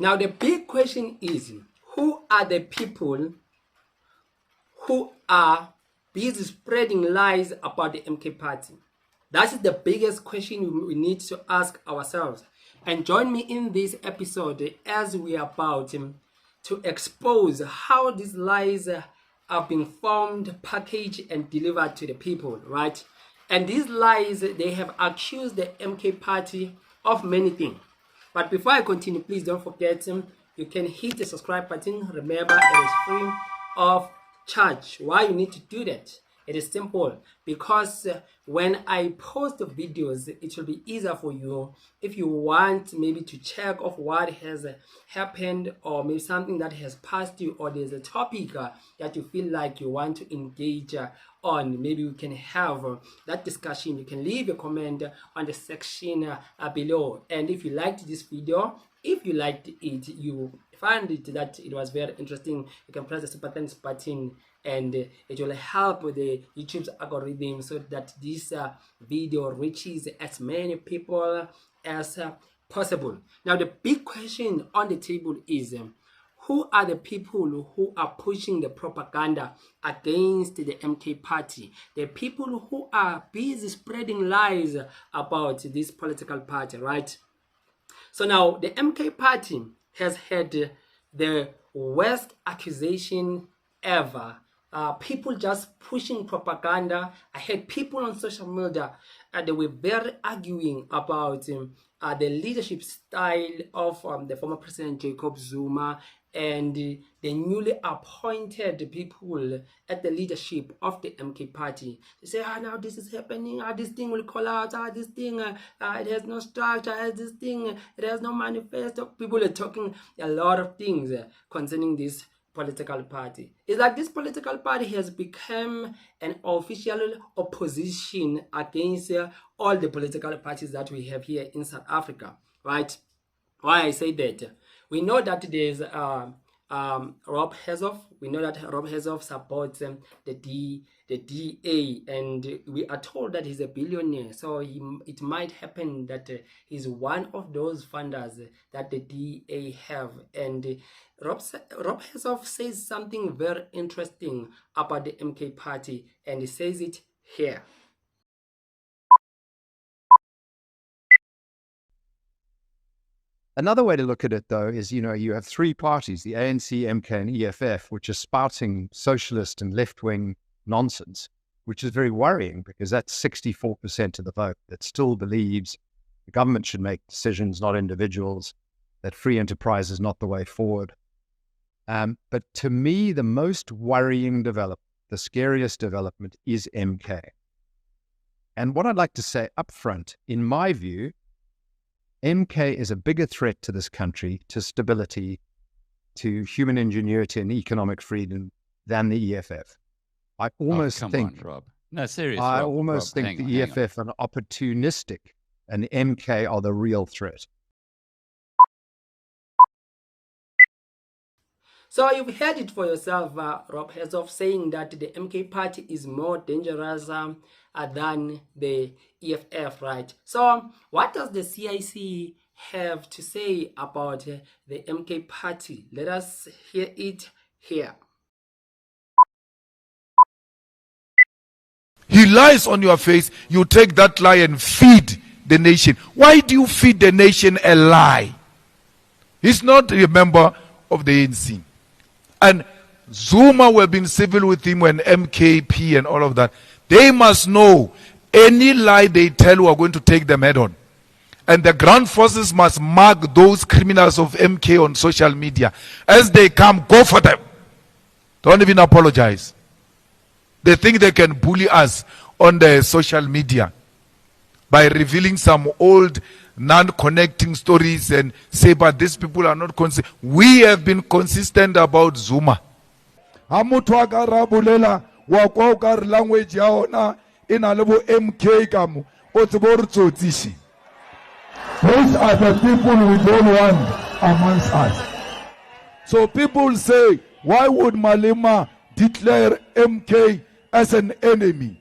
Now the big question is, who are the people who are busy spreading lies about the MK party? That is the biggest question we need to ask ourselves. And join me in this episode as we are about to expose how these lies are being formed, packaged, and delivered to the people, right? And these lies, they have accused the MK party of many things. But before I continue, please don't forget, you can hit the subscribe button. Remember, it is free of charge. Why you need to do that? It is simple, because when I post the videos, it will be easier for you if you want maybe to check off what has happened, or maybe something that has passed you, or there's a topic that you feel like you want to engage on. Maybe we can have that discussion. You can leave a comment on the section below. And if you liked this video, if you liked it, you find it that it was very interesting, you can press the super thanks button, and it will help with the YouTube's algorithm so that this video reaches as many people as possible. Now the big question on the table is, who are the people who are pushing the propaganda against the MK party? The people who are busy spreading lies about this political party, right? So now the MK party has had the worst accusation ever. People just pushing propaganda. I had people on social media, they were very arguing about the leadership style of the former President Jacob Zuma and the newly appointed people at the leadership of the MK party. They say, now this is happening, this thing will collapse, this thing, it has no structure, this thing, it has no manifesto. People are talking a lot of things concerning this political party. It's like this political party has become an official opposition against all the political parties that we have here in South Africa, right? Why I say that? We know that there's Rob Herzog. We know that Rob Herzog supports the DA, and we are told that he's a billionaire. So it might happen that he's one of those funders that the DA have. And Rob Herzog says something very interesting about the MK party, and he says it here. Another way to look at it, though, is, you have three parties, the ANC, MK, and EFF, which are spouting socialist and left-wing nonsense, which is very worrying because that's 64% of the vote that still believes the government should make decisions, not individuals, that free enterprise is not the way forward. But to me, the most worrying development, the scariest development, is MK. And what I'd like to say up front, in my view, MK is a bigger threat to this country, to stability, to human ingenuity and economic freedom than the EFF. I almost think, Rob. No, seriously. I almost think the EFF are opportunistic and MK are the real threat. So you've heard it for yourself, Rob Herzog saying that the MK party is more dangerous than the EFF, right? So what does the CIC have to say about the MK party? Let us hear it here. He lies on your face. You take that lie and feed the nation. Why do you feed the nation a lie? He's not a member of the ANC. And Zuma will be civil with him when MKP and all of that. They must know any lie they tell, we are going to take them head on. And the ground forces must mark those criminals of MK on social media. As they come, go for them. Don't even apologize. They think they can bully us on the social media by revealing some old non-connecting stories and say, but these people are not consistent. We have been consistent about Zuma. Language yaona ina lebo MK kamu otibor tsotishi. Those are the people we don't want amongst us. So people say, why would Malema declare MK as an enemy?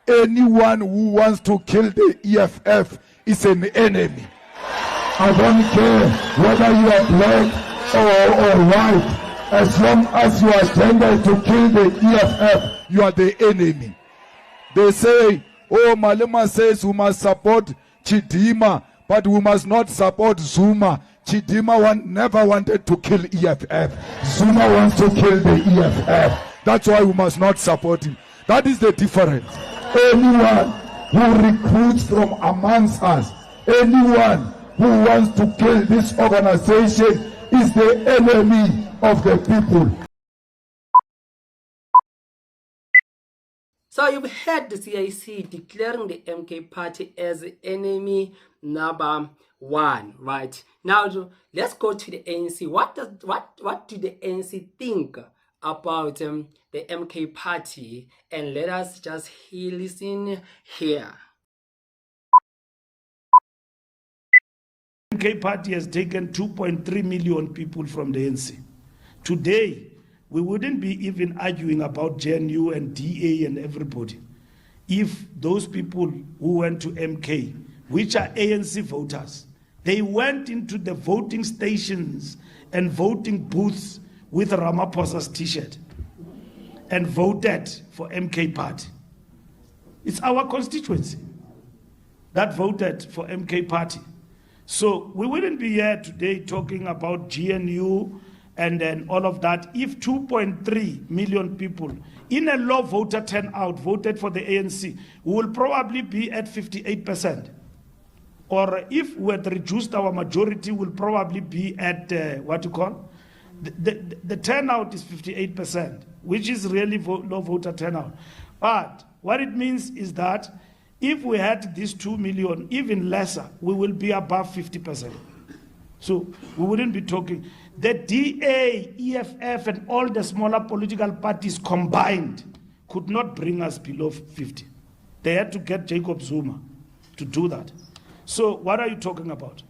Anyone who wants to kill the EFF is an enemy. I don't care whether you are black or white, as long as you attended to kill the EFF, you are the enemy. They say, oh, Malema says we must support Chidima, but we must not support Zuma. Chidima never wanted to kill EFF. Zuma wants to kill the EFF. That's why we must not support him. That is the difference. Anyone who recruits from amongst us, anyone who wants to kill this organization is the enemy of the people. So you've heard the CIC declaring the MK party as enemy number one, right? Now let's go to the ANC. What do the ANC think about the MK party? And let us just listen here. MK party has taken 2.3 million people from the ANC. Today, we wouldn't be even arguing about GNU and DA and everybody if those people who went to MK, which are ANC voters, they went into the voting stations and voting booths with Ramaphosa's t-shirt and voted for MK party. It's our constituency that voted for MK party. So we wouldn't be here today talking about GNU and then all of that if 2.3 million people in a low voter turnout voted for the ANC. We will probably be at 58%. Or if we had reduced our majority, we'll probably be at the turnout is 58%, which is really low voter turnout. But what it means is that if we had these 2 million, even lesser, we will be above 50%. So we wouldn't be talking. The DA, EFF, and all the smaller political parties combined could not bring us below 50. They had to get Jacob Zuma to do that. So what are you talking about?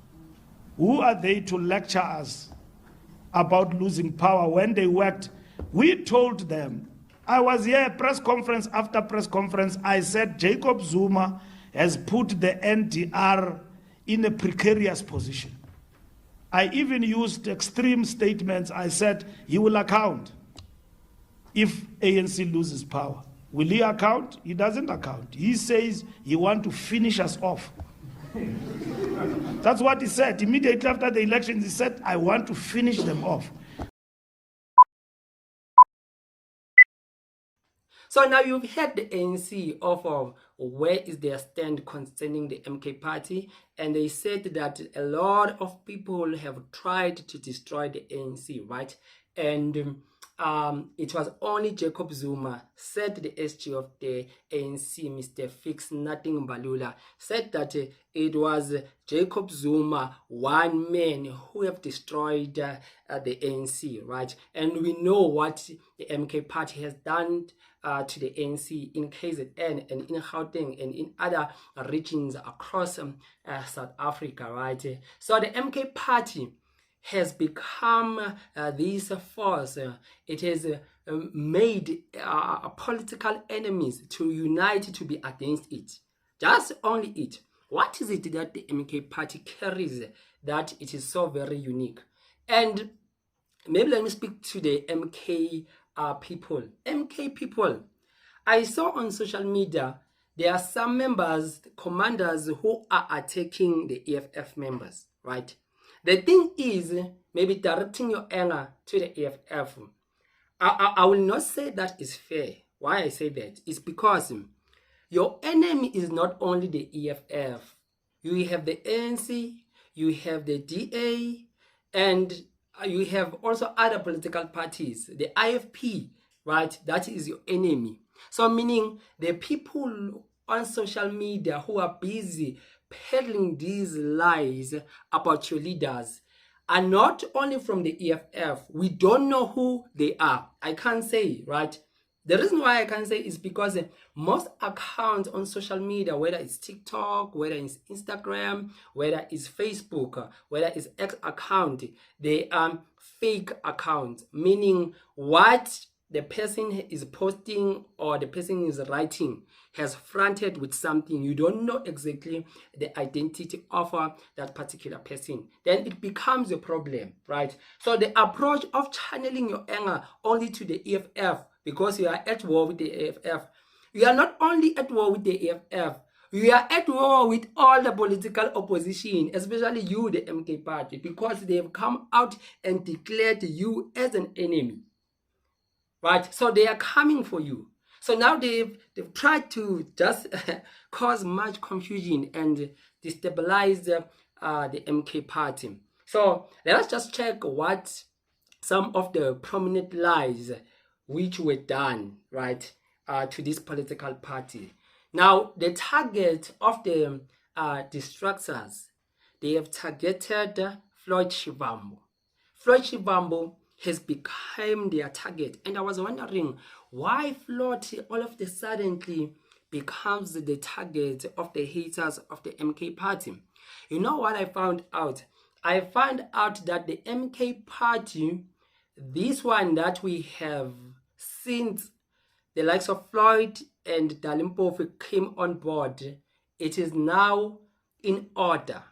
Who are they to lecture us about losing power when they worked? We told them, I was here, press conference after press conference, I said Jacob Zuma has put the NDR in a precarious position. I even used extreme statements. I said he will account if ANC loses power. Will he account? He doesn't account. He says he wants to finish us off. That's what he said. Immediately after the elections, he said, I want to finish them off. So now you've heard the ANC offer where is their stand concerning the MK party, and they said that a lot of people have tried to destroy the ANC, right? And it was only Jacob Zuma, said the SG of the ANC, Mr. Fix Nothing Balula, said that it was Jacob Zuma, one man, who have destroyed the ANC, right? And we know what the MK party has done to the ANC in KZN and in Gauteng and in other regions across South Africa, right? So the MK party has become this force. It has made political enemies to unite to be against it. Just only it. What is it that the MK party carries that it is so very unique? And maybe let me speak to the MK people. MK people, I saw on social media there are some members, commanders who are attacking the EFF members, right? The thing is, maybe directing your anger to the EFF. I will not say that is fair. Why I say that is because your enemy is not only the EFF. You have the ANC, you have the DA, and you have also other political parties, the IFP, right? That is your enemy. So meaning the people on social media who are busy peddling these lies about your leaders are not only from the EFF. We don't know who they are. I can't say, right? The reason why I can say is because most accounts on social media, whether it's TikTok, whether it's Instagram, whether it's Facebook, whether it's X account, they are fake accounts, meaning what the person is posting or the person is writing has fronted with something, you don't know exactly the identity of that particular person, then it becomes a problem, right? So the approach of channeling your anger only to the EFF because you are at war with the EFF, you are not only at war with the EFF, you are at war with all the political opposition, especially you, the MK party, because they have come out and declared you as an enemy. Right, so they are coming for you. So now they've tried to just cause much confusion and destabilize the MK party. So let us just check what some of the prominent lies which were done, right, to this political party. Now the target of the distractors, they have targeted Floyd Shivambu. Floyd Shivambu has become their target. And I was wondering why Floyd all of a sudden becomes the target of the haters of the MK party. You know what I found out? I found out that the MK party, this one that we have since the likes of Floyd and Dalimpofu came on board, it is now in order,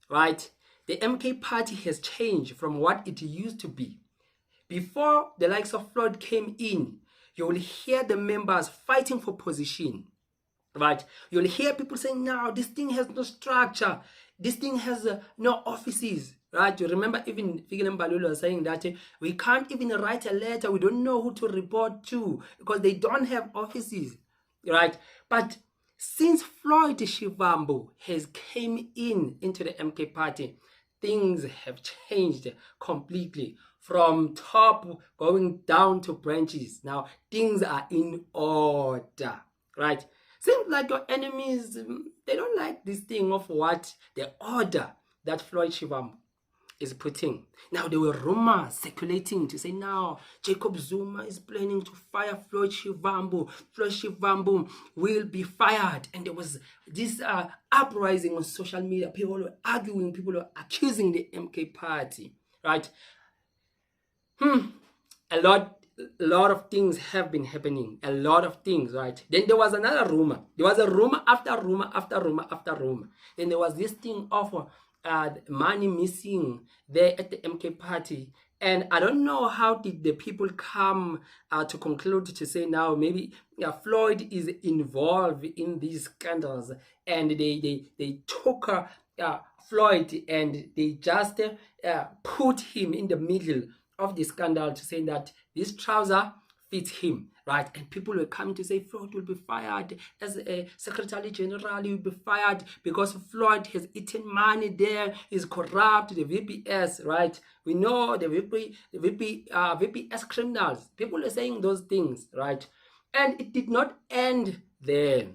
right? The MK party has changed from what it used to be. Before the likes of Floyd came in, you will hear the members fighting for position, right? You'll hear people saying, now this thing has no structure, this thing has no offices, right? You remember even Fikile Mbalula was saying that we can't even write a letter, we don't know who to report to because they don't have offices, right? But since Floyd Shivambu has came into the MK party, things have changed completely from top going down to branches. Now things are in order, right? Seems like your enemies, they don't like this thing of what the order that Floyd Shivambu is putting. Now there were rumors circulating to say now Jacob Zuma is planning to fire Floyd Shivambu. Floyd Shivambu will be fired. And there was this uprising on social media. People were arguing, people were accusing the MK party, right? A lot of things have been happening. A lot of things, right? Then there was another rumor. There was a rumor after rumor after rumor after rumor. Then there was this thing of money missing there at the MK party. And I don't know how did the people come to conclude to say now maybe Floyd is involved in these scandals, and they took Floyd and they just put him in the middle of the scandal to say that this trouser fits him, right? And people were coming to say Floyd will be fired as a Secretary General, he will be fired because Floyd has eaten money there, is corrupt, the VPS, right? We know the VPS criminals. People are saying those things, right? And it did not end there.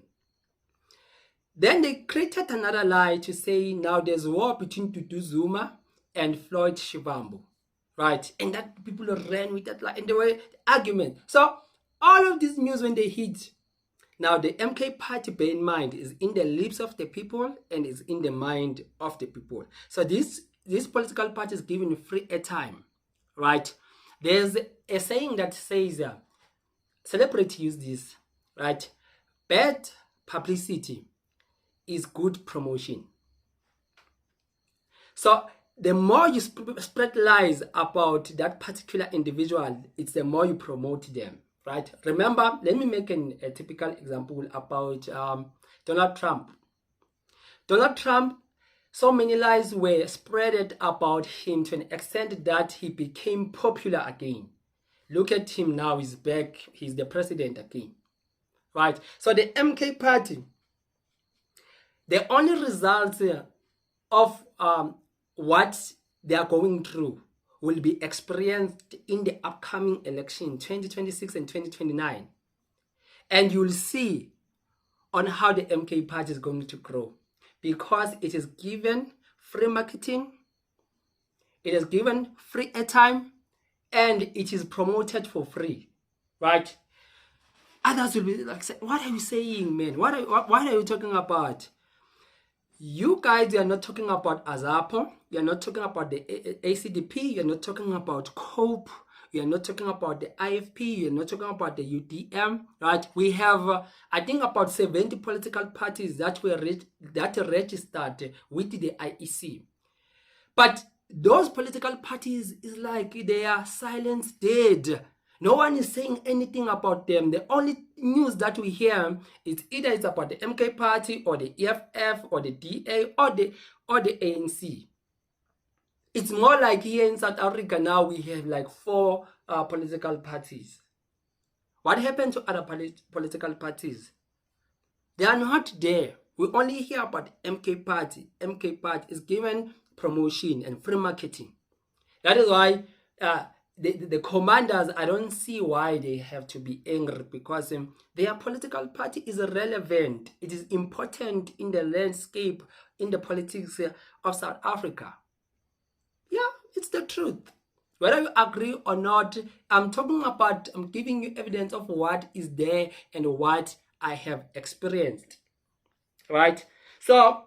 Then they created another lie to say now there's war between Tutu Zuma and Floyd Shivambu, right? And that people ran with that lie and they were argument. So all of this news when they hit, now the MK party, bear in mind, is in the lips of the people and is in the mind of the people. So this political party is given free airtime, right? There's a saying that says, celebrities use this, right? Bad publicity is good promotion. So the more you spread lies about that particular individual, it's the more you promote them, right? Remember, let me make a typical example about Donald Trump. Donald Trump, so many lies were spread about him to an extent that he became popular again. Look at him now, he's back, he's the president again, right? So the MK party, the only results of what they are going through will be experienced in the upcoming election 2026 and 2029. And you'll see on how the MK party is going to grow, because it is given free marketing, it is given free airtime, and it is promoted for free, right? Others will be like, what are you saying, man? What are you talking about? You guys, you are not talking about Azapo, you are not talking about the ACDP, you are not talking about COPE, we are not talking about the IFP, we are not talking about the UDM, right? We have, I think, about 70 political parties that were registered with the IEC. But those political parties is like they are silence dead. No one is saying anything about them. The only news that we hear is either it's about the MK party or the EFF or the DA or the ANC. It's more like here in South Africa now we have like 4 political parties. What happened to other political parties? They are not there. We only hear about MK party. MK party is given promotion and free marketing. That is why the commanders, I don't see why they have to be angry, because their political party is relevant. It is important in the landscape, in the politics of South Africa. Yeah, it's the truth. Whether you agree or not, I'm giving you evidence of what is there and what I have experienced. Right? So,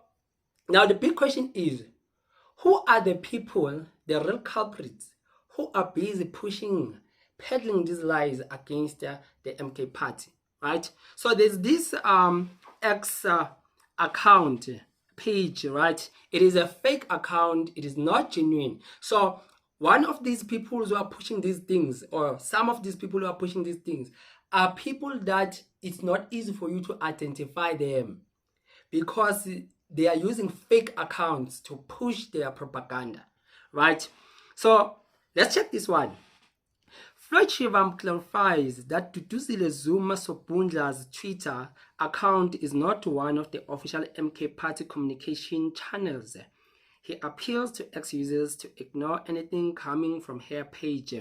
now the big question is, who are the people, the real culprits, who are busy peddling these lies against the MK party, right? So there's this X account page, right? It is a fake account. It is not genuine. So one of these people who are pushing these things, or some of these people who are pushing these things, are people that it's not easy for you to identify them, because they are using fake accounts to push their propaganda, right? So let's check this one. Floyd Shivambu clarifies that Duduzile Zuma Sobundla's Twitter account is not one of the official MK party communication channels. He appeals to ex-users to ignore anything coming from her page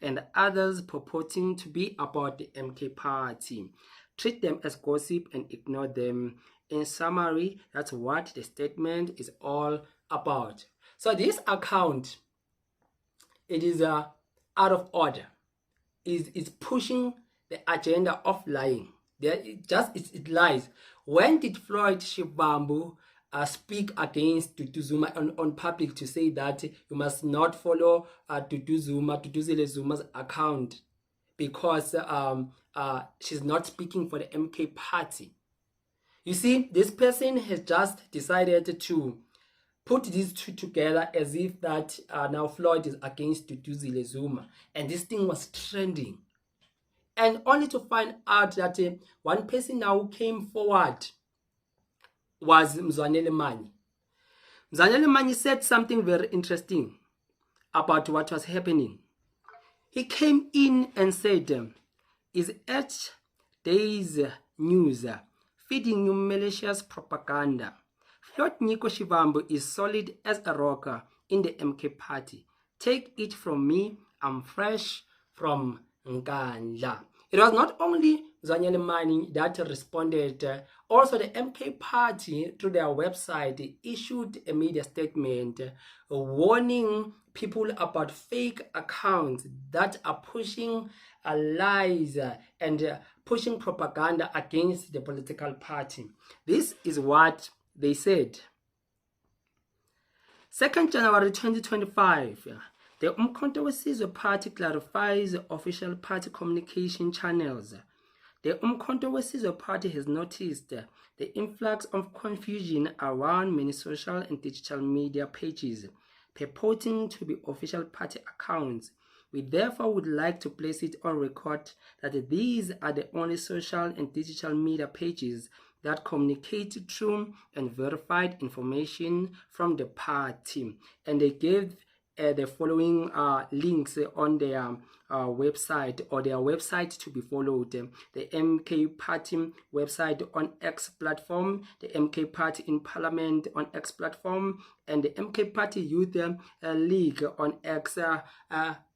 and others purporting to be about the MK party. Treat them as gossip and ignore them. In summary, that's what the statement is all about. So this account, it is out of order. It's pushing the agenda of lying. It lies. When did Floyd Shivambu speak against Dudu Zuma on public to say that you must not follow Duduzile Zuma's account because she's not speaking for the MK party? You see, this person has just decided to put these two together as if that now Floyd is against Duduzile Zuma. And this thing was trending. And only to find out that one person now who came forward was Mzwanele Manyi. Mzwanele Manyi said something very interesting about what was happening. He came in and said, is H Day's news feeding you malicious propaganda? Floyd Shivambu is solid as a rocker in the MK party. Take it from me, I'm fresh from Nkandla. It was not only Mzwanele Manyi that responded, also the MK party through their website issued a media statement warning people about fake accounts that are pushing lies and pushing propaganda against the political party. This is what they said. 2nd January 2025, the uMkhoto Wesizwe party clarifies official party communication channels. The uMkhoto Wesizwe party has noticed the influx of confusion around many social and digital media pages purporting to be official party accounts. We therefore would like to place it on record that these are the only social and digital media pages that communicate true and verified information from the party. And they gave the following links on their website, or their website to be followed. The MK Party website on X platform, the MK Party in Parliament on X platform, and the MK Party Youth League on X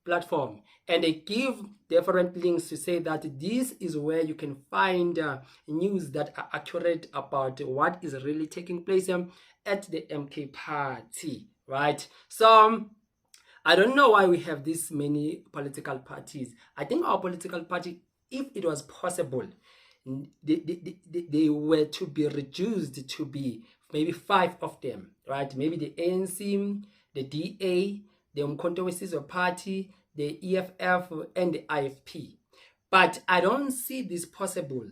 platform. And they give different links to say that this is where you can find news that are accurate about what is really taking place at the MK Party, right? So I don't know why we have this many political parties. I think our political party, if it was possible, they were to be reduced to be maybe 5 of them, right? Maybe the ANC, the DA, the uMkhoto Wesizwe party, the EFF and the IFP. But I don't see this possible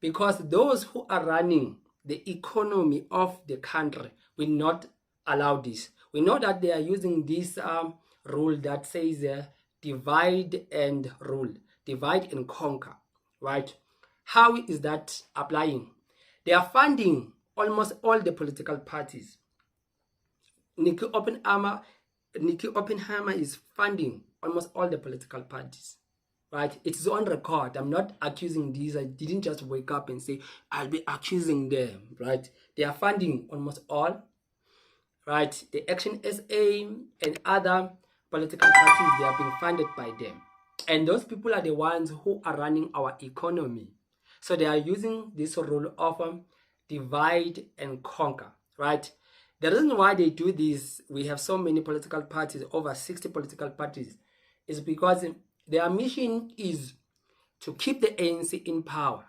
because those who are running the economy of the country will not allow this. We know that they are using this rule that says divide and rule, divide and conquer, right? How is that applying? They are funding almost all the political parties. Nikki Oppenheimer is funding almost all the political parties, right? It's on record. I'm not accusing these. I didn't just wake up and say, I'll be accusing them, right? They are funding almost all, right? The Action SA and other political parties, they are being funded by them. And those people are the ones who are running our economy. So they are using this rule of divide and conquer, right? The reason why they do this, we have so many political parties, over 60 political parties, is because their mission is to keep the ANC in power,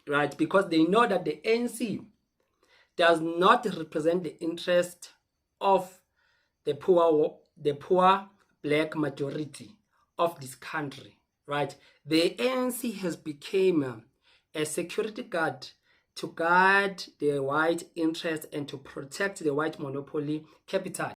right? Because they know that the ANC does not represent the interest of the poor black majority of this country, right? The ANC has become a security guard to guard the white interest and to protect the white monopoly capital.